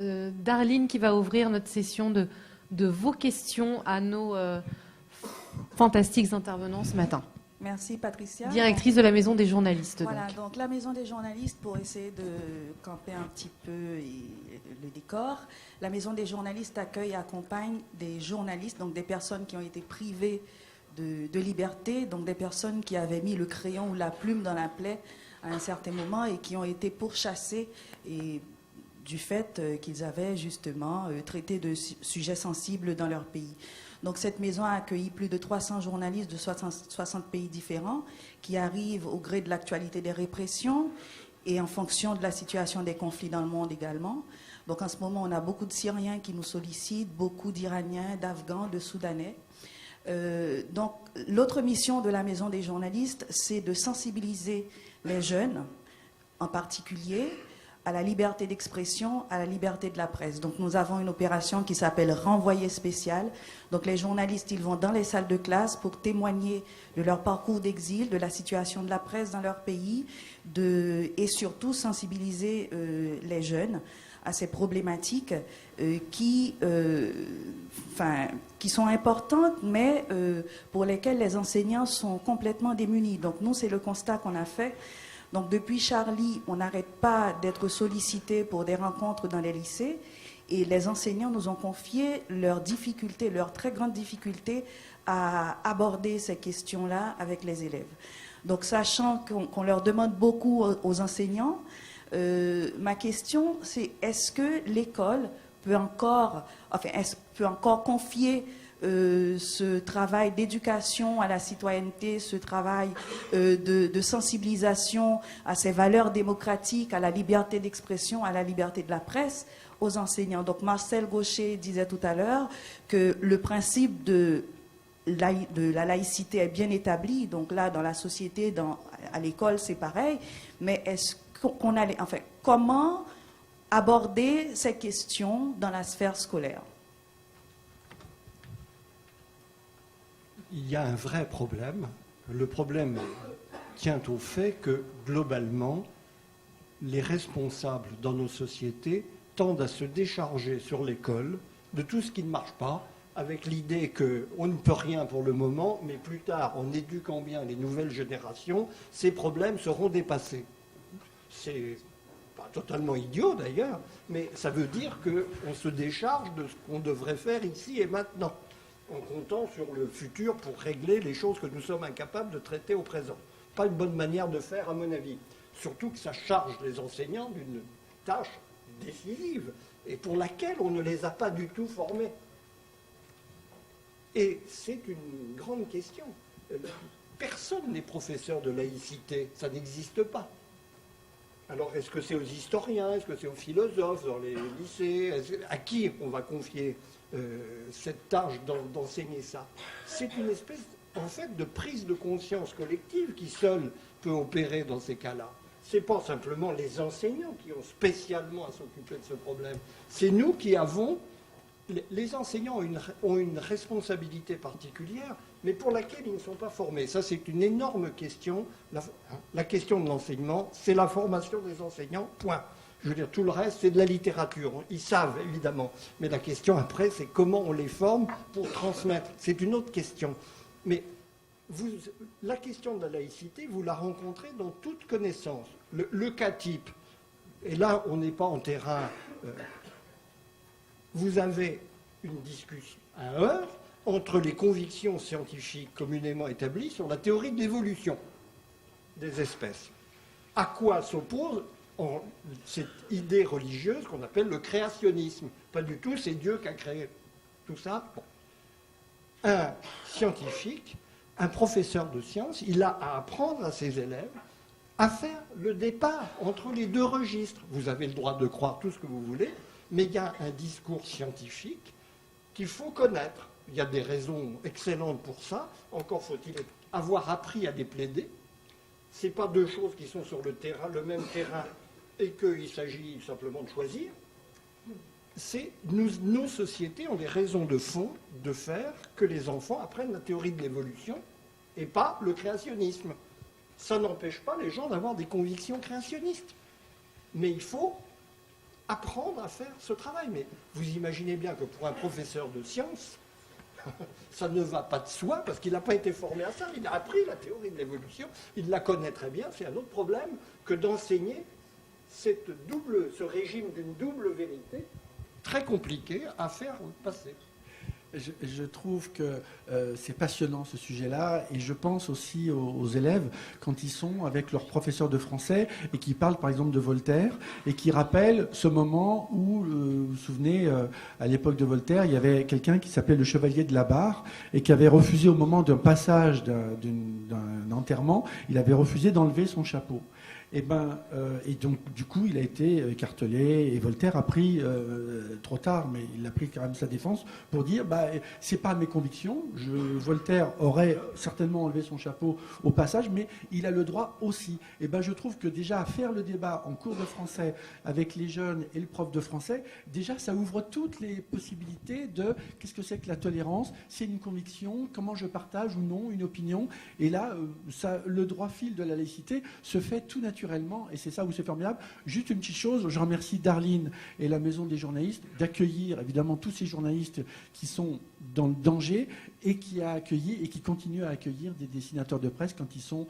Darline qui va ouvrir notre session de vos questions à nos fantastiques intervenants ce matin. Merci Patricia. Directrice de la Maison des journalistes. Voilà, donc la Maison des journalistes, pour essayer de camper un petit peu le décor, la Maison des journalistes accueille et accompagne des journalistes, donc des personnes qui ont été privées de liberté, donc des personnes qui avaient mis le crayon ou la plume dans la plaie à un certain moment et qui ont été pourchassées et du fait qu'ils avaient justement traité de sujets sensibles dans leur pays. Donc cette maison a accueilli plus de 300 journalistes de 60 pays différents qui arrivent au gré de l'actualité des répressions et en fonction de la situation des conflits dans le monde également. Donc en ce moment, on a beaucoup de Syriens qui nous sollicitent, beaucoup d'Iraniens, d'Afghans, de Soudanais. Donc l'autre mission de la Maison des journalistes, c'est de sensibiliser les jeunes, en particulier, à la liberté d'expression, à la liberté de la presse. Donc nous avons une opération qui s'appelle Renvoyer spécial. Donc les journalistes, ils vont dans les salles de classe pour témoigner de leur parcours d'exil, de la situation de la presse dans leur pays, et surtout sensibiliser les jeunes à ces problématiques qui sont importantes, mais pour lesquelles les enseignants sont complètement démunis. Donc nous, c'est le constat qu'on a fait. Donc depuis Charlie, on n'arrête pas d'être sollicité pour des rencontres dans les lycées et les enseignants nous ont confié leurs difficultés, leurs très grandes difficultés à aborder ces questions-là avec les élèves. Donc sachant qu'on leur demande beaucoup aux enseignants, ma question c'est est-ce que l'école peut encore confier ce travail d'éducation à la citoyenneté, ce travail de sensibilisation à ces valeurs démocratiques, à la liberté d'expression, à la liberté de la presse aux enseignants. Donc Marcel Gaucher disait tout à l'heure que le principe de la laïcité est bien établi, donc là dans la société, à l'école c'est pareil, mais est-ce qu'on a, comment aborder ces questions dans la sphère scolaire? Il y a un vrai problème. Le problème tient au fait que, globalement, les responsables dans nos sociétés tendent à se décharger sur l'école de tout ce qui ne marche pas, avec l'idée qu'on ne peut rien pour le moment, mais plus tard, en éduquant bien les nouvelles générations, ces problèmes seront dépassés. C'est pas totalement idiot d'ailleurs, mais ça veut dire qu'on se décharge de ce qu'on devrait faire ici et maintenant, en comptant sur le futur pour régler les choses que nous sommes incapables de traiter au présent. Pas une bonne manière de faire, à mon avis. Surtout que ça charge les enseignants d'une tâche décisive et pour laquelle on ne les a pas du tout formés. Et c'est une grande question. Personne n'est professeur de laïcité, ça n'existe pas. Alors, est-ce que c'est aux historiens, est-ce que c'est aux philosophes dans les lycées? À qui on va confier cette tâche d'enseigner ça? C'est une espèce, en fait, de prise de conscience collective qui seule peut opérer dans ces cas-là. Ce n'est pas simplement les enseignants qui ont spécialement à s'occuper de ce problème. C'est nous qui avons... Les enseignants ont une responsabilité particulière, mais pour laquelle ils ne sont pas formés. Ça, c'est une énorme question. La question de l'enseignement, c'est la formation des enseignants, point. Je veux dire, tout le reste, c'est de la littérature. Ils savent, évidemment. Mais la question, après, c'est comment on les forme pour transmettre. C'est une autre question. Mais la question de la laïcité, vous la rencontrez dans toute connaissance. Le cas type, et là, on n'est pas en terrain... vous avez une discussion à heure entre les convictions scientifiques communément établies sur la théorie de l'évolution des espèces. À quoi s'oppose cette idée religieuse qu'on appelle le créationnisme? Pas du tout, c'est Dieu qui a créé tout ça. Bon. Un scientifique, un professeur de sciences, il a à apprendre à ses élèves à faire le départ entre les deux registres. Vous avez le droit de croire tout ce que vous voulez, mais il y a un discours scientifique qu'il faut connaître. Il y a des raisons excellentes pour ça. Encore faut-il avoir appris à les plaider. Ce n'est pas deux choses qui sont sur le même terrain et qu'il s'agit simplement de choisir. Nos sociétés ont des raisons de fond de faire que les enfants apprennent la théorie de l'évolution et pas le créationnisme. Ça n'empêche pas les gens d'avoir des convictions créationnistes. Mais il faut apprendre à faire ce travail. Mais vous imaginez bien que pour un professeur de sciences, ça ne va pas de soi parce qu'il n'a pas été formé à ça. Il a appris la théorie de l'évolution, il la connaît très bien. C'est un autre problème que d'enseigner ce régime d'une double vérité très compliqué à faire passer. Je trouve que c'est passionnant ce sujet-là, et je pense aussi aux élèves quand ils sont avec leur professeur de français et qui parlent par exemple de Voltaire et qui rappellent ce moment où, vous vous souvenez, à l'époque de Voltaire, il y avait quelqu'un qui s'appelait le chevalier de la Barre et qui avait refusé au moment d'un passage d'un enterrement, il avait refusé d'enlever son chapeau. Et donc, du coup, il a été écartelé, et Voltaire a pris, trop tard, mais il a pris quand même sa défense pour dire, c'est pas mes convictions, Voltaire aurait certainement enlevé son chapeau au passage, mais il a le droit aussi. Et je trouve que déjà, faire le débat en cours de français avec les jeunes et le prof de français, déjà, ça ouvre toutes les possibilités de qu'est-ce que c'est que la tolérance, c'est une conviction, comment je partage ou non une opinion, et là, le droit fil de la laïcité se fait tout naturellement. Et c'est ça où c'est formidable. Juste une petite chose, je remercie Darline et la Maison des journalistes d'accueillir évidemment tous ces journalistes qui sont dans le danger et qui a accueilli et qui continue à accueillir des dessinateurs de presse quand ils sont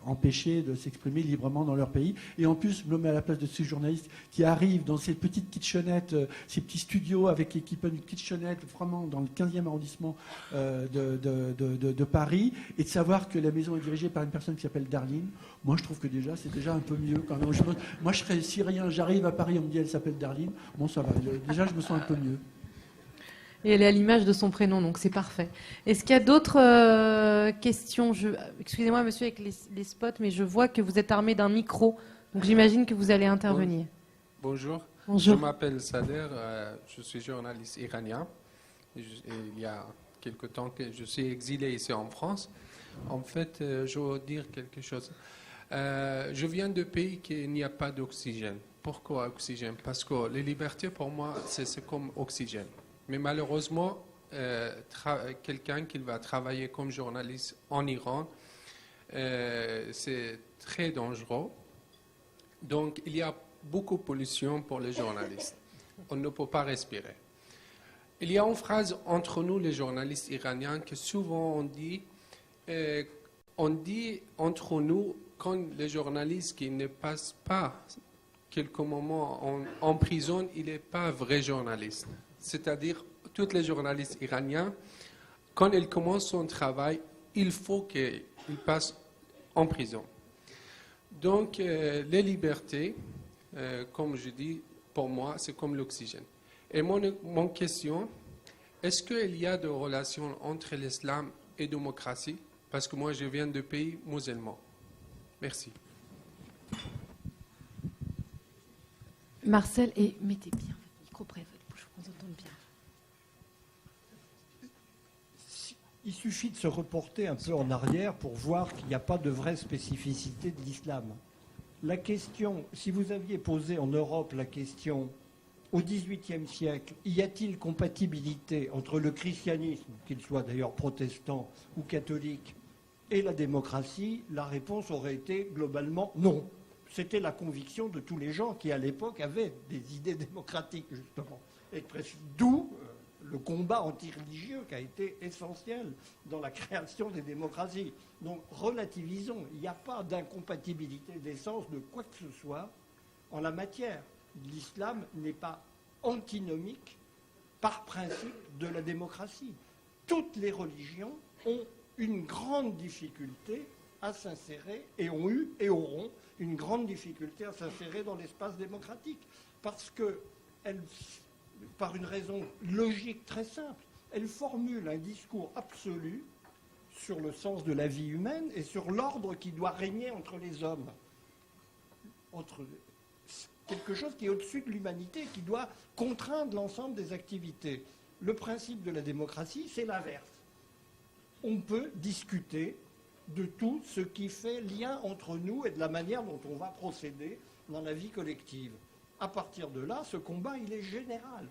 empêchés de s'exprimer librement dans leur pays. Et en plus, je me mets à la place de ces journalistes qui arrivent dans ces petites kitchenettes, ces petits studios avec l'équipe de kitchenette, vraiment dans le 15e arrondissement de Paris, et de savoir que la maison est dirigée par une personne qui s'appelle Darline. Moi, je trouve que déjà, c'est déjà un peu mieux quand même. Moi, je serais si rien, j'arrive à Paris, on me dit elle s'appelle Darline. Bon, ça va. Déjà, je me sens un peu mieux. Et elle est à l'image de son prénom, donc c'est parfait. Est-ce qu'il y a d'autres questions? Excusez-moi, monsieur, avec les spots, mais je vois que vous êtes armé d'un micro, donc j'imagine que vous allez intervenir. Bonjour. Bonjour. Je m'appelle Sader, je suis journaliste iranien. Il y a quelque temps que je suis exilé ici en France. En fait, je veux dire quelque chose. Je viens de pays où il n'y a pas d'oxygène. Pourquoi oxygène? Parce que les libertés, pour moi, c'est comme oxygène. Mais malheureusement, quelqu'un qui va travailler comme journaliste en Iran, c'est très dangereux. Donc, il y a beaucoup de pollution pour les journalistes. On ne peut pas respirer. Il y a une phrase entre nous, les journalistes iraniens, que souvent on dit entre nous, quand les journalistes qui ne passent pas quelques moments en prison, il n'est pas vrai journaliste. C'est-à-dire, tous les journalistes iraniens, quand ils commencent son travail, il faut qu'ils passent en prison. Donc, les libertés, comme je dis, pour moi, c'est comme l'oxygène. Et mon question, est-ce qu'il y a des relations entre l'islam et la démocratie? Parce que moi, je viens de pays musulmans. Merci. Marcel, et mettez bien le micro près de votre bouche, qu'on entende bien. Il suffit de se reporter un peu en arrière pour voir qu'il n'y a pas de vraie spécificité de l'islam. La question, si vous aviez posé en Europe la question au XVIIIe siècle, y a-t-il compatibilité entre le christianisme, qu'il soit d'ailleurs protestant ou catholique, et la démocratie, la réponse aurait été globalement non. C'était la conviction de tous les gens qui, à l'époque, avaient des idées démocratiques, justement. D'où le combat anti-religieux qui a été essentiel dans la création des démocraties. Donc, relativisons. Il n'y a pas d'incompatibilité d'essence de quoi que ce soit en la matière. L'islam n'est pas antinomique, par principe, de la démocratie. Toutes les religions ont une grande difficulté à s'insérer, et ont eu et auront une grande difficulté à s'insérer dans l'espace démocratique. Parce que par une raison logique très simple, elle formule un discours absolu sur le sens de la vie humaine et sur l'ordre qui doit régner entre les hommes. Quelque chose qui est au-dessus de l'humanité, qui doit contraindre l'ensemble des activités. Le principe de la démocratie, c'est l'inverse. On peut discuter de tout ce qui fait lien entre nous et de la manière dont on va procéder dans la vie collective. À partir de là, ce combat, il est général.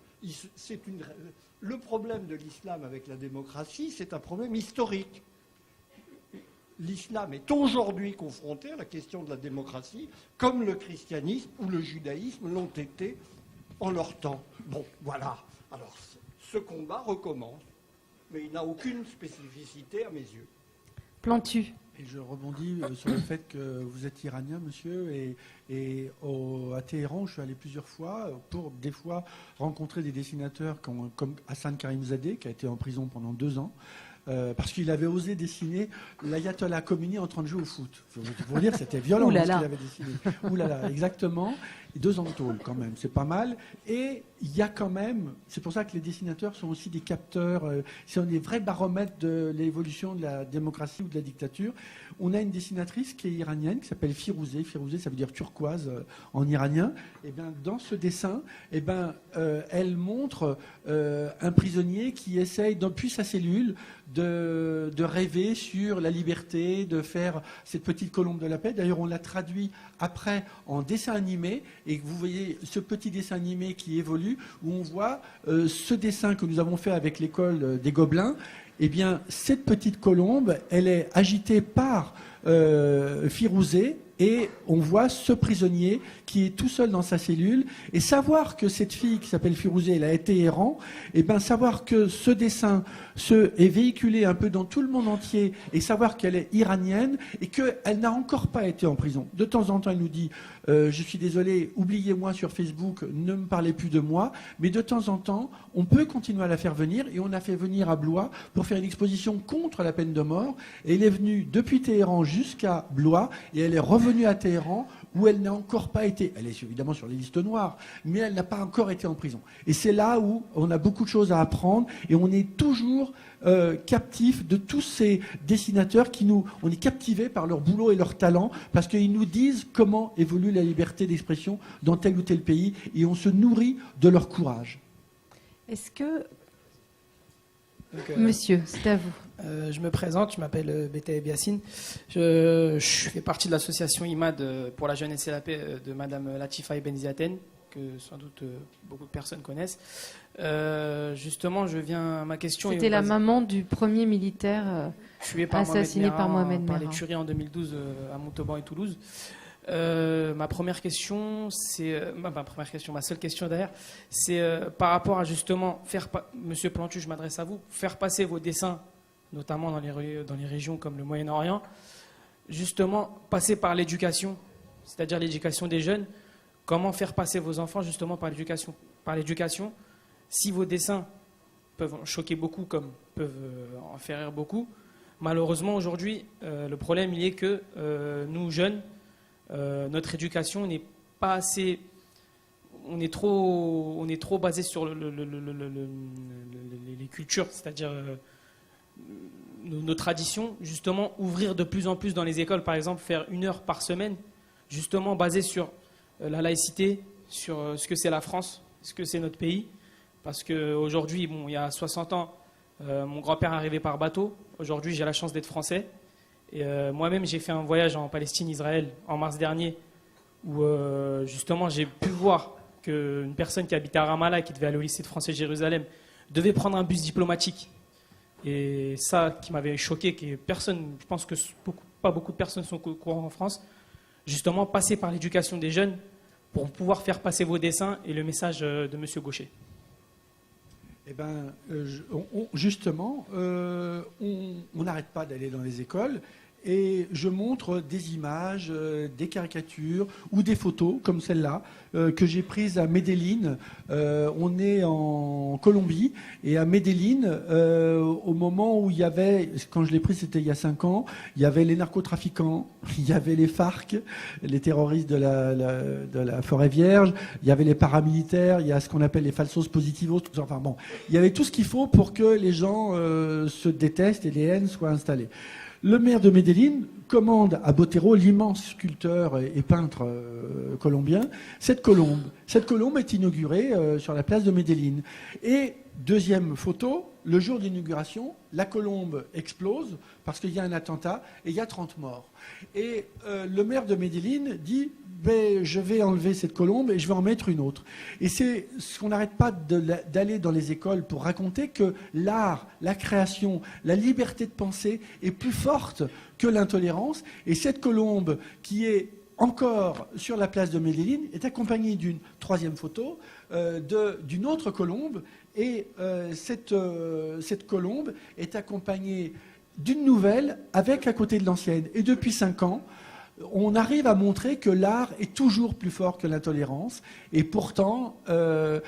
Le problème de l'islam avec la démocratie, c'est un problème historique. l'islam est aujourd'hui confronté à la question de la démocratie, comme le christianisme ou le judaïsme l'ont été en leur temps. Bon, voilà. Alors, ce combat recommence, mais il n'a aucune spécificité à mes yeux. Plantu. Et je rebondis sur le fait que vous êtes iranien, monsieur, à Téhéran, je suis allé plusieurs fois pour des fois rencontrer des dessinateurs comme Hassan Karimzadeh, qui a été en prison pendant 2 ans. Parce qu'il avait osé dessiner l'ayatollah Khomeini en train de jouer au foot. Il faut dire, c'était violent ce qu'il avait dessiné. Ouh là là, exactement. 2 ans de tôle quand même, c'est pas mal. Et il y a quand même, c'est pour ça que les dessinateurs sont aussi des capteurs, sont des vrais baromètres de l'évolution de la démocratie ou de la dictature. On a une dessinatrice qui est iranienne, qui s'appelle Firouzeh. Firouzeh, ça veut dire turquoise en iranien. Et bien, dans ce dessin, elle montre un prisonnier qui essaye, depuis sa cellule, de rêver sur la liberté, de faire cette petite colombe de la paix. D'ailleurs, on l'a traduit après en dessin animé, et vous voyez ce petit dessin animé qui évolue, où on voit ce dessin que nous avons fait avec l'école des Gobelins. Eh bien, cette petite colombe, elle est agitée par Firouzeh, et on voit ce prisonnier qui est tout seul dans sa cellule. Et savoir que cette fille qui s'appelle Firouzeh, elle a été errant, et bien savoir que ce dessin est véhiculé un peu dans tout le monde entier, et savoir qu'elle est iranienne et qu'elle n'a encore pas été en prison. De temps en temps, elle nous dit je suis désolé, oubliez-moi sur Facebook, ne me parlez plus de moi. Mais de temps en temps, on peut continuer à la faire venir, et on a fait venir à Blois pour faire une exposition contre la peine de mort. Et elle est venue depuis Téhéran jusqu'à Blois, et elle est revenue à Téhéran, où elle n'a encore pas été, elle est évidemment sur les listes noires, mais elle n'a pas encore été en prison. Et c'est là où on a beaucoup de choses à apprendre, et on est toujours captif de tous ces dessinateurs on est captivé par leur boulot et leur talent, parce qu'ils nous disent comment évolue la liberté d'expression dans tel ou tel pays, et on se nourrit de leur courage. Est-ce que... Monsieur, c'est à vous. Je me présente, je m'appelle Betaeb Yassine. Je fais partie de l'association IMAD pour la jeunesse et la paix de Madame Latifa Ibn Ziaten, que sans doute beaucoup de personnes connaissent. Justement, ma question... C'était la maman du premier militaire assassiné par Mohamed Merah. Par les tueries en 2012 à Montauban et Toulouse. Ma seule question derrière, c'est par rapport à justement Monsieur Plantu, je m'adresse à vous, faire passer vos dessins, notamment dans les régions comme le Moyen-Orient, justement passer par l'éducation, c'est-à-dire l'éducation des jeunes. Comment faire passer vos enfants justement par l'éducation, si vos dessins peuvent choquer beaucoup comme peuvent en faire rire beaucoup. Malheureusement aujourd'hui, le problème il est que nous jeunes, notre éducation n'est pas assez. On est trop basé sur les cultures, c'est-à-dire nos traditions. Justement, ouvrir de plus en plus dans les écoles, par exemple, faire 1 heure par semaine, justement basé sur la laïcité, sur ce que c'est la France, ce que c'est notre pays. Parce qu'aujourd'hui, il y a 60 ans, mon grand-père est arrivé par bateau. Aujourd'hui, j'ai la chance d'être français. Et moi-même, j'ai fait un voyage en Palestine, Israël, en mars dernier, où justement j'ai pu voir qu'une personne qui habitait à Ramallah, qui devait aller au lycée de français de Jérusalem, devait prendre un bus diplomatique. Et ça, qui m'avait choqué, je pense que pas beaucoup de personnes sont au courant en France, justement passer par l'éducation des jeunes pour pouvoir faire passer vos dessins et le message de M. Gaucher. Eh bien, justement, on n'arrête pas d'aller dans les écoles, et je montre des images, des caricatures ou des photos comme celle-là que j'ai prises à Medellín. On est en Colombie, et à Medellín, au moment où il y avait, quand je l'ai prise c'était il y a 5 ans, il y avait les narcotrafiquants, il y avait les FARC, les terroristes de la Forêt Vierge, il y avait les paramilitaires, il y a ce qu'on appelle les falsos positivos, tout ça. Enfin bon, il y avait tout ce qu'il faut pour que les gens se détestent et les haines soient installées. Le maire de Medellín commande à Botero, l'immense sculpteur et peintre colombien, cette colombe. Cette colombe est inaugurée sur la place de Medellín. Et deuxième photo, le jour d'inauguration, la colombe explose parce qu'il y a un attentat et il y a 30 morts. Et le maire de Medellín dit je vais enlever cette colombe et je vais en mettre une autre. Et c'est ce qu'on n'arrête pas d'aller dans les écoles pour raconter que l'art, la création, la liberté de penser est plus forte que l'intolérance. Et cette colombe qui est encore sur la place de Medellín est accompagnée d'une troisième photo, d'une autre colombe. Et cette colombe est accompagnée d'une nouvelle avec à côté de l'ancienne. Et depuis 5 ans, on arrive à montrer que l'art est toujours plus fort que l'intolérance. Et pourtant, on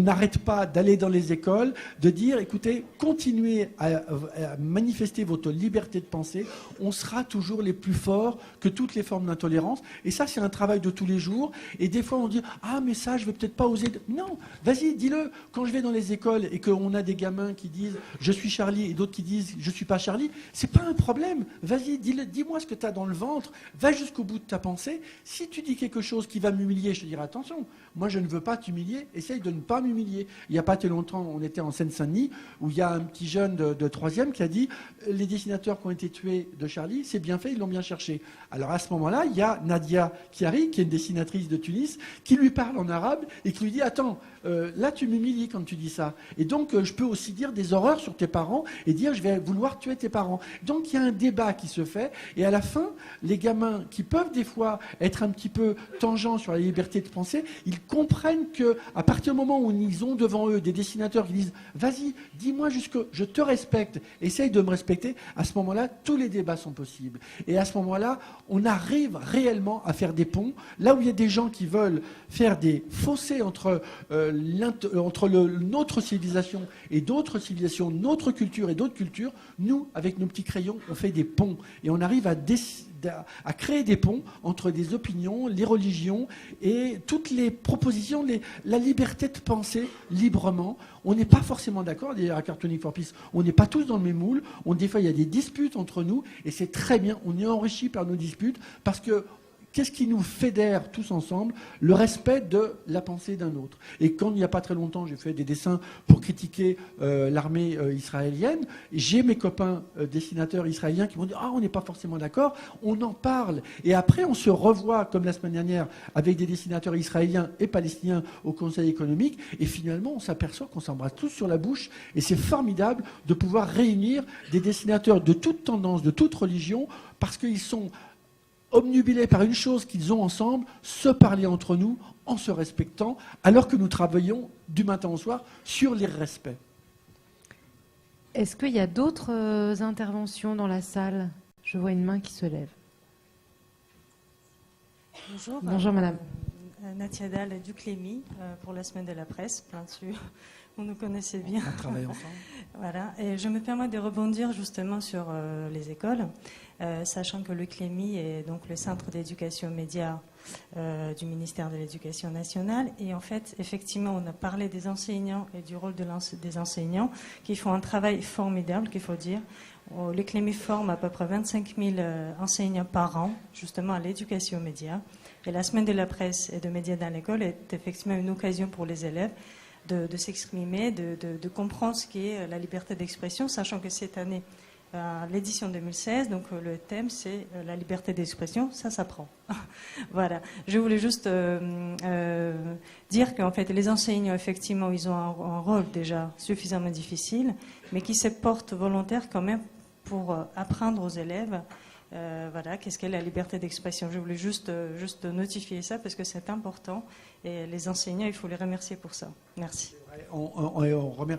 n'arrête pas d'aller dans les écoles, de dire, écoutez, continuez à manifester votre liberté de penser, on sera toujours les plus forts que toutes les formes d'intolérance. Et ça, c'est un travail de tous les jours. Et des fois, on dit, ah, mais ça, je vais peut-être pas oser. Non, vas-y, dis-le. Quand je vais dans les écoles et qu'on a des gamins qui disent, je suis Charlie, et d'autres qui disent, je suis pas Charlie, c'est pas un problème. Vas-y, dis-moi ce que tu as dans le ventre, va jusqu'au bout de ta pensée. Si tu dis quelque chose qui va m'humilier, je te dirai attention, moi je ne veux pas t'humilier, essaye de ne pas m'humilier. Il n'y a pas très longtemps, on était en Seine-Saint-Denis, où il y a un petit jeune de 3e qui a dit les dessinateurs qui ont été tués de Charlie, c'est bien fait, ils l'ont bien cherché. Alors à ce moment-là, il y a Nadia Chiari, qui est une dessinatrice de Tunis, qui lui parle en arabe et qui lui dit attends, là tu m'humilies quand tu dis ça. Et donc je peux aussi dire des horreurs sur tes parents et dire je vais vouloir tuer tes parents. Donc il y a un débat qui se fait et à la fin, les gamins qui peuvent des fois être un petit peu tangents sur la liberté de penser, ils comprennent qu'à partir du moment où ils ont devant eux des dessinateurs qui disent « Vas-y, dis-moi jusque je te respecte, essaye de me respecter », à ce moment-là, tous les débats sont possibles. Et à ce moment-là, on arrive réellement à faire des ponts. Là où il y a des gens qui veulent faire des fossés entre notre civilisation et d'autres civilisations, notre culture et d'autres cultures, nous, avec nos petits crayons, on fait des ponts. Et on arrive à créer des ponts entre des opinions, les religions et toutes les propositions, la liberté de penser librement. On n'est pas forcément d'accord, d'ailleurs à Cartooning for Peace, on n'est pas tous dans le même moule, des fois il y a des disputes entre nous et c'est très bien, on est enrichi par nos disputes parce que qu'est-ce qui nous fédère tous ensemble? Le respect de la pensée d'un autre. Et quand il n'y a pas très longtemps, j'ai fait des dessins pour critiquer l'armée israélienne, j'ai mes copains dessinateurs israéliens qui m'ont dit « Ah, on n'est pas forcément d'accord, on en parle. » Et après, on se revoit, comme la semaine dernière, avec des dessinateurs israéliens et palestiniens au Conseil économique, et finalement, on s'aperçoit qu'on s'embrasse tous sur la bouche, et c'est formidable de pouvoir réunir des dessinateurs de toute tendance, de toute religion, parce qu'ils sont obnubilés par une chose qu'ils ont ensemble, se parler entre nous en se respectant, alors que nous travaillons du matin au soir sur les respects. Est-ce qu'il y a d'autres interventions dans la salle? Je vois une main qui se lève. Bonjour. Bonjour madame. Natia Dahl du Clémy pour la semaine de la presse, bien sûr. Vous nous connaissez bien. On travaille ensemble. Voilà. Et je me permets de rebondir justement sur les écoles, sachant que le Clémy est donc le centre d'éducation média du ministère de l'Éducation nationale. Et en fait, effectivement, on a parlé des enseignants et du rôle des enseignants qui font un travail formidable, qu'il faut dire. Le Clémy forme à peu près 25 000 enseignants par an, justement à l'éducation média. Et la semaine de la presse et de médias dans l'école est effectivement une occasion pour les élèves de s'exprimer, de comprendre ce qu'est la liberté d'expression, sachant que cette année, l'édition 2016, donc le thème c'est la liberté d'expression, ça s'apprend. Voilà. Je voulais juste dire qu'en fait les enseignants, effectivement, ils ont un rôle déjà suffisamment difficile, mais qui se portent volontaires quand même pour apprendre aux élèves voilà, qu'est-ce qu'est la liberté d'expression. Je voulais juste notifier ça parce que c'est important et les enseignants, il faut les remercier pour ça. Merci.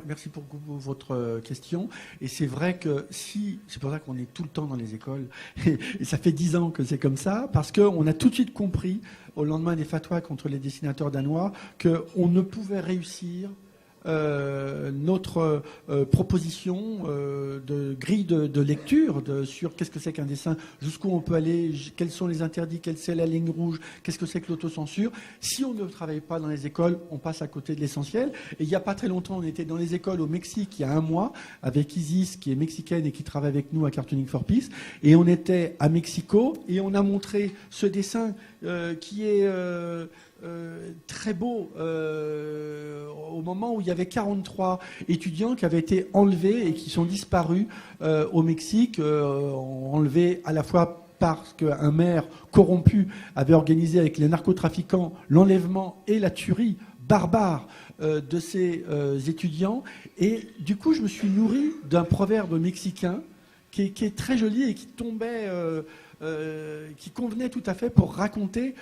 Merci pour votre question. Et c'est vrai que c'est pour ça qu'on est tout le temps dans les écoles. Et ça fait 10 ans que c'est comme ça, parce qu'on a tout de suite compris, au lendemain des fatwas contre les dessinateurs danois, qu'on ne pouvait réussir notre proposition de grille de lecture sur qu'est-ce que c'est qu'un dessin, jusqu'où on peut aller, quels sont les interdits, quelle c'est la ligne rouge, qu'est-ce que c'est que l'autocensure. Si on ne travaille pas dans les écoles, on passe à côté de l'essentiel. Et il n'y a pas très longtemps, on était dans les écoles au Mexique il y a 1 mois avec Isis, qui est mexicaine et qui travaille avec nous à Cartooning for Peace. Et on était à Mexico et on a montré ce dessin qui est très beau au moment où il y avait 43 étudiants qui avaient été enlevés et qui sont disparus au Mexique, enlevés à la fois parce qu'un maire corrompu avait organisé avec les narcotrafiquants l'enlèvement et la tuerie barbare de ces étudiants. Et du coup, je me suis nourri d'un proverbe mexicain qui est très joli et qui tombait, qui convenait tout à fait pour raconter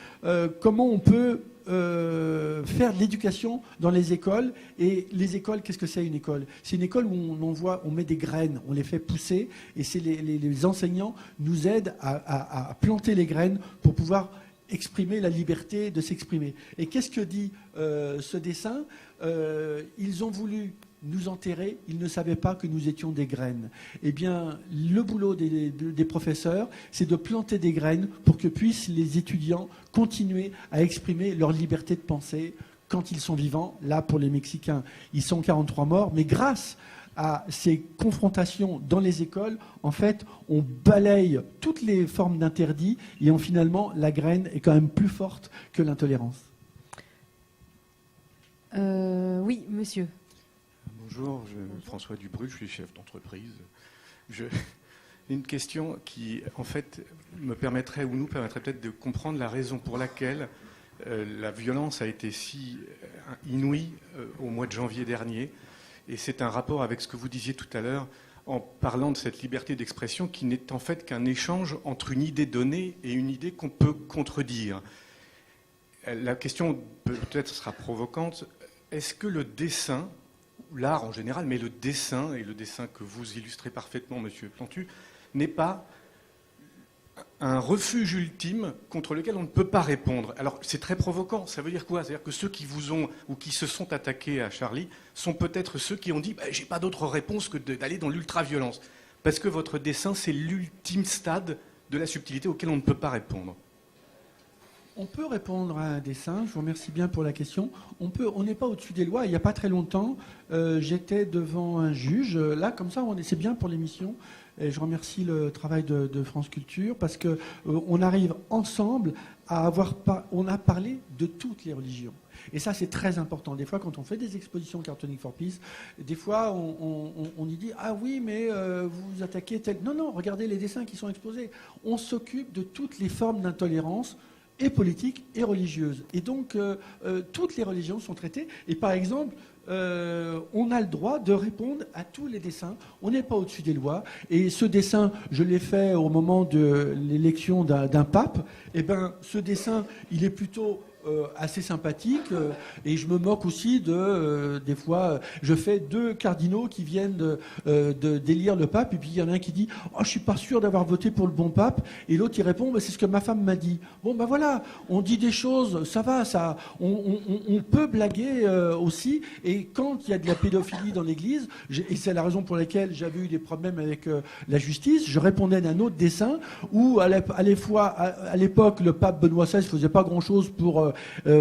comment on peut faire de l'éducation dans les écoles. Et les écoles, qu'est-ce que c'est une école? C'est une école où on met des graines, on les fait pousser, et c'est les enseignants nous aident à planter les graines pour pouvoir exprimer la liberté de s'exprimer. Et qu'est-ce que dit ce dessin? Ils ont voulu nous enterrer, ils ne savaient pas que nous étions des graines. Eh bien, le boulot des professeurs, c'est de planter des graines pour que puissent les étudiants continuer à exprimer leur liberté de penser quand ils sont vivants. Là, pour les Mexicains, ils sont 43 morts, mais grâce à ces confrontations dans les écoles, en fait, on balaye toutes les formes d'interdits et finalement, la graine est quand même plus forte que l'intolérance. Oui, monsieur. Bonjour, François Dubru, je suis chef d'entreprise. Une question qui, en fait, me permettrait ou nous permettrait peut-être de comprendre la raison pour laquelle la violence a été si inouïe au mois de janvier dernier. Et c'est un rapport avec ce que vous disiez tout à l'heure en parlant de cette liberté d'expression qui n'est en fait qu'un échange entre une idée donnée et une idée qu'on peut contredire. La question peut-être sera provocante. Est-ce que le dessin, l'art en général, mais le dessin, et le dessin que vous illustrez parfaitement, Monsieur Plantu, n'est pas un refuge ultime contre lequel on ne peut pas répondre? Alors, c'est très provoquant. Ça veut dire quoi? C'est-à-dire que ceux qui vous ont ou qui se sont attaqués à Charlie sont peut-être ceux qui ont dit j'ai pas d'autre réponse que d'aller dans l'ultra-violence. Parce que votre dessin, c'est l'ultime stade de la subtilité auquel on ne peut pas répondre. On peut répondre à un dessin, je vous remercie bien pour la question. On n'est pas au-dessus des lois. Il n'y a pas très longtemps, j'étais devant un juge. Là, comme ça, c'est bien pour l'émission. Et je remercie le travail de France Culture parce qu'on arrive ensemble à on a parlé de toutes les religions. Et ça, c'est très important. Des fois, quand on fait des expositions Cartooning for Peace, des fois, on y dit « Ah oui, mais vous attaquez tel... » Non, non, regardez les dessins qui sont exposés. On s'occupe de toutes les formes d'intolérance et politique et religieuse. Et donc, toutes les religions sont traitées. Et par exemple, on a le droit de répondre à tous les dessins. On n'est pas au-dessus des lois. Et ce dessin, je l'ai fait au moment de l'élection d'un pape. Et ben, ce dessin, il est plutôt assez sympathique. Et je me moque aussi des fois, je fais 2 cardinaux qui viennent d'élire le pape. Et puis il y en a un qui dit « Oh, je suis pas sûr d'avoir voté pour le bon pape. » Et l'autre, il répond bah, « C'est ce que ma femme m'a dit. » Bon, ben voilà, on dit des choses, ça va, ça. On peut blaguer aussi. Et quand il y a de la pédophilie dans l'Église, et c'est la raison pour laquelle j'avais eu des problèmes avec la justice, je répondais d'un autre dessin où, à l'époque, le pape Benoît XVI faisait pas grand-chose pour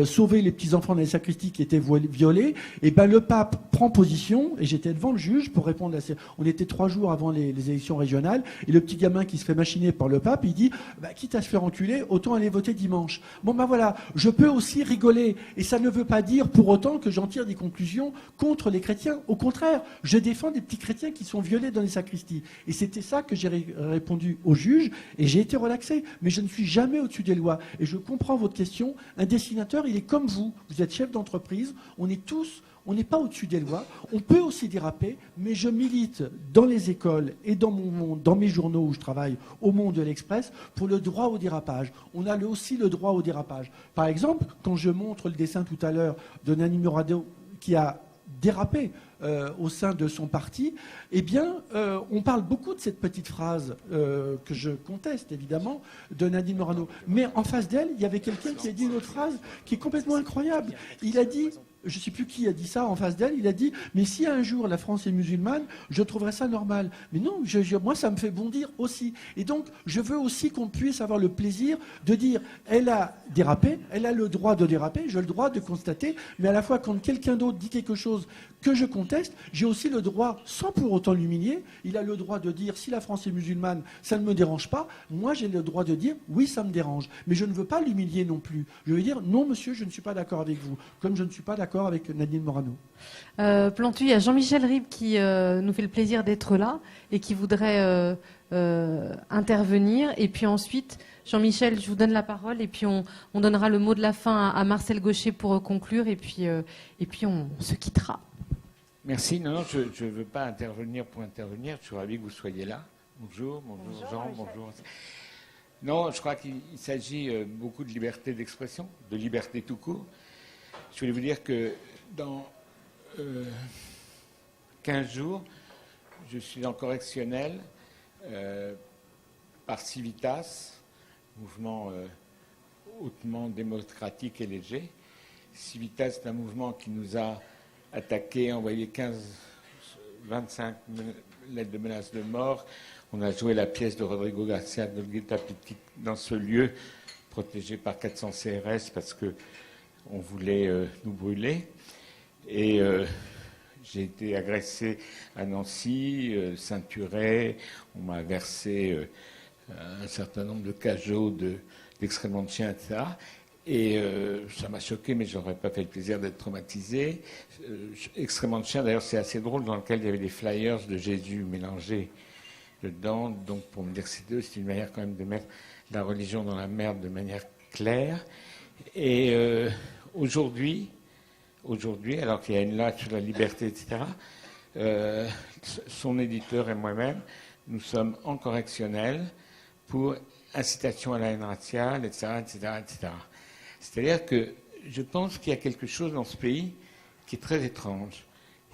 sauver les petits-enfants dans les sacristies qui étaient violés. Et ben le pape prend position, et j'étais devant le juge pour répondre à ces... On était 3 jours avant les élections régionales, et le petit gamin qui se fait machiner par le pape, il dit quitte à se faire enculer, autant aller voter dimanche. Bon ben voilà, je peux aussi rigoler, et ça ne veut pas dire pour autant que j'en tire des conclusions contre les chrétiens. Au contraire, je défends des petits chrétiens qui sont violés dans les sacristies. Et c'était ça que j'ai répondu au juge, et j'ai été relaxé. Mais je ne suis jamais au-dessus des lois. Et je comprends votre question. Un dessinateur, il est comme vous. Vous êtes chef d'entreprise. On n'est pas au-dessus des lois. On peut aussi déraper, mais je milite dans les écoles et dans mes journaux où je travaille, au Monde de l'Express, pour le droit au dérapage. On a aussi le droit au dérapage. Par exemple, quand je montre le dessin tout à l'heure de Nadine Morano qui a dérapé au sein de son parti, eh bien, on parle beaucoup de cette petite phrase que je conteste, évidemment, de Nadine Morano. Mais en face d'elle, il y avait quelqu'un qui a dit une autre phrase qui est complètement incroyable. Il a dit je ne sais plus qui a dit ça en face d'elle, il a dit « Mais si un jour la France est musulmane, je trouverais ça normal. » Mais non, moi ça me fait bondir aussi. Et donc, je veux aussi qu'on puisse avoir le plaisir de dire « Elle a dérapé, elle a le droit de déraper, j'ai le droit de constater, mais à la fois quand quelqu'un d'autre dit quelque chose que je conteste, j'ai aussi le droit, sans pour autant l'humilier, il a le droit de dire « Si la France est musulmane, ça ne me dérange pas. » Moi, j'ai le droit de dire « Oui, ça me dérange. » Mais je ne veux pas l'humilier non plus. Je veux dire « Non, monsieur, je ne suis pas d'accord avec vous. » Comme je ne suis pas d'accord avec Nadine Morano. Plantu, il y a Jean-Michel Ribes qui nous fait le plaisir d'être là et qui voudrait intervenir. Et puis ensuite, Jean-Michel, je vous donne la parole et puis on donnera le mot de la fin à Marcel Gaucher pour conclure et puis on se quittera. Merci. Non, je ne veux pas intervenir pour intervenir. Je suis ravi que vous soyez là. Bonjour Jean, bonjour. Non, je crois qu'il s'agit beaucoup de liberté d'expression, de liberté tout court. Je voulais vous dire que dans 15 jours, je suis en correctionnel par Civitas, mouvement hautement démocratique et léger. Civitas, c'est un mouvement qui nous a attaqué, envoyé 25 lettres de menaces de mort. On a joué la pièce de Rodrigo Garcia dans ce lieu protégé par 400 CRS parce que on voulait nous brûler. Et j'ai été agressé à Nancy, ceinturé. On m'a versé un certain nombre de cajots d'excréments de chiens, etc. Et ça m'a choqué, mais je n'aurais pas fait le plaisir d'être traumatisé. Excréments de chiens, d'ailleurs, c'est assez drôle, dans lequel il y avait des flyers de Jésus mélangés dedans. Donc, pour me dire que c'est une manière quand même de mettre la religion dans la merde de manière claire. Et aujourd'hui, alors qu'il y a une loi sur la liberté, etc., son éditeur et moi-même, nous sommes en correctionnel pour incitation à la haine raciale, etc., etc., etc. C'est-à-dire que je pense qu'il y a quelque chose dans ce pays qui est très étrange.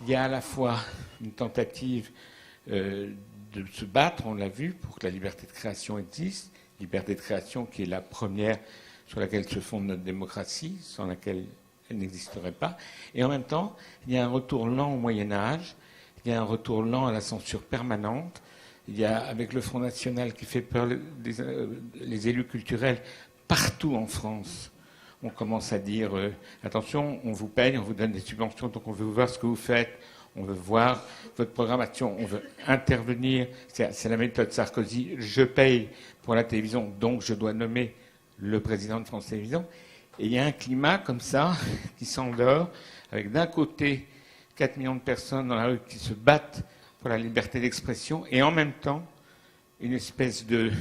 Il y a à la fois une tentative de se battre, on l'a vu, pour que la liberté de création existe, liberté de création qui est la première sur laquelle se fonde notre démocratie, sans laquelle elle n'existerait pas. Et en même temps, il y a un retour lent au Moyen-Âge, il y a un retour lent à la censure permanente, il y a, avec le Front National qui fait peur les élus culturels partout en France, on commence à dire attention, on vous paye, on vous donne des subventions, donc on veut voir ce que vous faites, on veut voir votre programmation, on veut intervenir. C'est la méthode Sarkozy, je paye pour la télévision, donc je dois nommer le président de France Télévisions. Et il y a un climat comme ça qui s'endort, avec d'un côté 4 millions de personnes dans la rue qui se battent pour la liberté d'expression, et en même temps une espèce de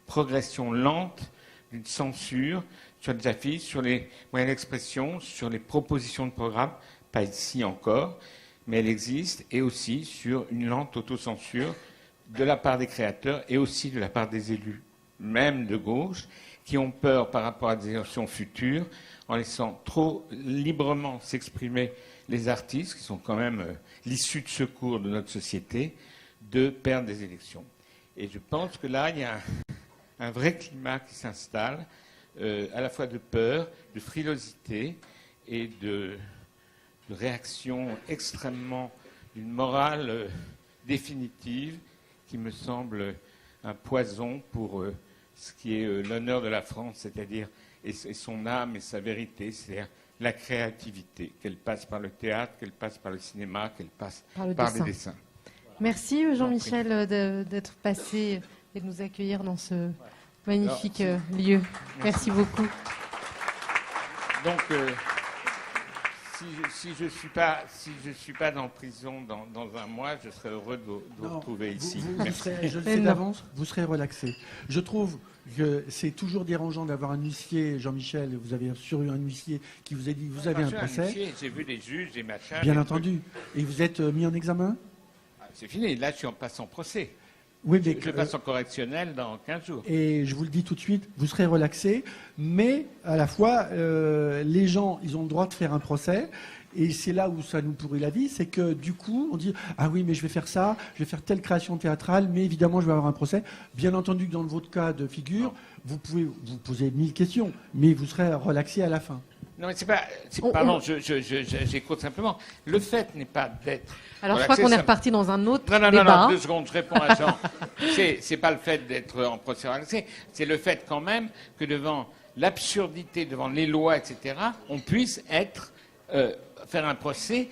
progression lente d'une censure sur les affiches, sur les moyens d'expression, sur les propositions de programme, pas ici encore, mais elle existe, et aussi sur une lente autocensure de la part des créateurs et aussi de la part des élus, même de gauche, qui ont peur par rapport à des élections futures, en laissant trop librement s'exprimer les artistes, qui sont quand même l'issue de secours de notre société, de perdre des élections. Et je pense que là, il y a un vrai climat qui s'installe, à la fois de peur, de frilosité et de réaction extrêmement d'une morale définitive qui me semble un poison pour ce qui est l'honneur de la France, c'est-à-dire et son âme et sa vérité, c'est-à-dire la créativité, qu'elle passe par le théâtre, qu'elle passe par le cinéma, qu'elle passe par les dessins. Merci Jean-Michel d'être passé et de nous accueillir dans ce magnifique lieu. Merci beaucoup. Donc, si je suis pas dans prison dans un mois, je serai heureux de vous retrouver ici. Je le sais d'avance, vous serez relaxé. Je trouve que c'est toujours dérangeant d'avoir un huissier, Jean-Michel, vous avez sûr eu un huissier qui vous a dit vous avez un procès. J'ai vu des juges, des machins. Bien entendu. Et vous êtes mis en examen? C'est fini, là je suis en passe en procès. Oui, mais je passe en correctionnel dans 15 jours. Et je vous le dis tout de suite, vous serez relaxé, mais à la fois, les gens, ils ont le droit de faire un procès, et c'est là où ça nous pourrit la vie, c'est que du coup, on dit « Ah oui, mais je vais faire ça, je vais faire telle création théâtrale, mais évidemment, je vais avoir un procès. » Bien entendu que dans votre cas de figure, vous pouvez vous poser 1000 questions, mais vous serez relaxé à la fin. Non, mais c'est pas. Pardon, j'écoute simplement. Le fait n'est pas d'être. Alors, je crois qu'on est reparti dans un autre débat. Non, 2 secondes, je réponds à Jean. C'est pas le fait d'être en procès relaxé, c'est le fait quand même que devant l'absurdité, devant les lois, etc., on puisse faire un procès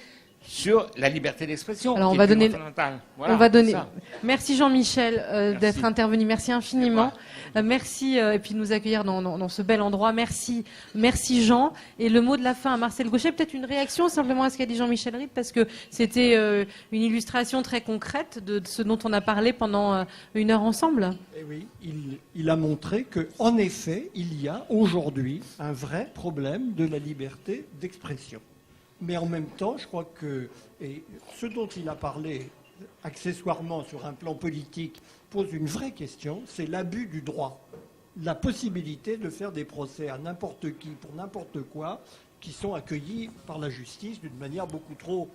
sur la liberté d'expression. Alors, qui on va est donner. fondamentale. Voilà, On va donner. ça. Merci Jean-Michel d'être intervenu. Merci infiniment. Merci et puis de nous accueillir dans ce bel endroit. Merci Jean. Et le mot de la fin à Marcel Gauchet, peut-être une réaction simplement à ce qu'a dit Jean-Michel Ride, parce que c'était une illustration très concrète de ce dont on a parlé pendant 1 heure ensemble. Et oui, il a montré qu'en effet, il y a aujourd'hui un vrai problème de la liberté d'expression. Mais en même temps, je crois que ce dont il a parlé accessoirement sur un plan politique pose une vraie question, c'est l'abus du droit. La possibilité de faire des procès à n'importe qui, pour n'importe quoi, qui sont accueillis par la justice d'une manière beaucoup trop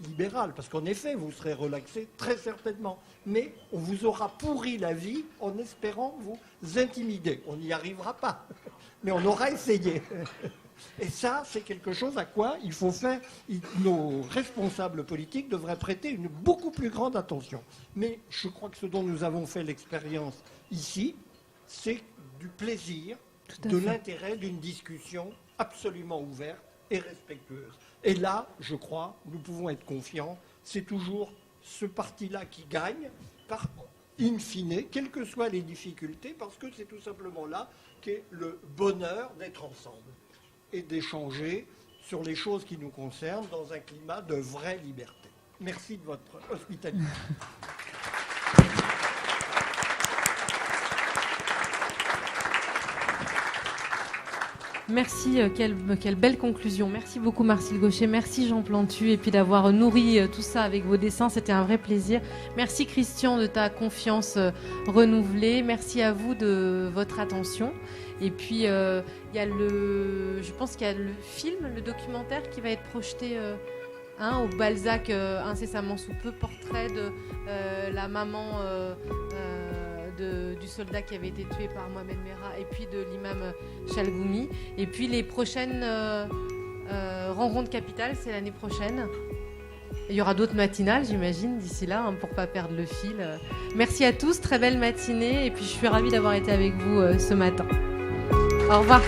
libérale. Parce qu'en effet, vous serez relaxé très certainement. Mais on vous aura pourri la vie en espérant vous intimider. On n'y arrivera pas. Mais on aura essayé. Et ça, c'est quelque chose à quoi il faut faire. Nos responsables politiques devraient prêter une beaucoup plus grande attention. Mais je crois que ce dont nous avons fait l'expérience ici, c'est du plaisir, de l'intérêt d'une discussion absolument ouverte et respectueuse. Et là, je crois, nous pouvons être confiants, c'est toujours ce parti-là qui gagne, par in fine, quelles que soient les difficultés, parce que c'est tout simplement là qu'est le bonheur d'être ensemble et d'échanger sur les choses qui nous concernent dans un climat de vraie liberté. Merci de votre hospitalité. Merci, quelle belle conclusion. Merci beaucoup Marcel Gauchet, merci Jean Plantu et puis d'avoir nourri tout ça avec vos dessins, c'était un vrai plaisir. Merci Christian de ta confiance renouvelée, merci à vous de votre attention. Et puis je pense qu'il y a le film, le documentaire qui va être projeté au Balzac incessamment sous peu, portrait de la maman du soldat qui avait été tué par Mohamed Merah et puis de l'imam Chalgoumi. Et puis les prochaines rencontres capitales, c'est l'année prochaine. Il y aura d'autres matinales, j'imagine, d'ici là, pour ne pas perdre le fil. Merci à tous, très belle matinée. Et puis je suis ravie d'avoir été avec vous ce matin. Au revoir.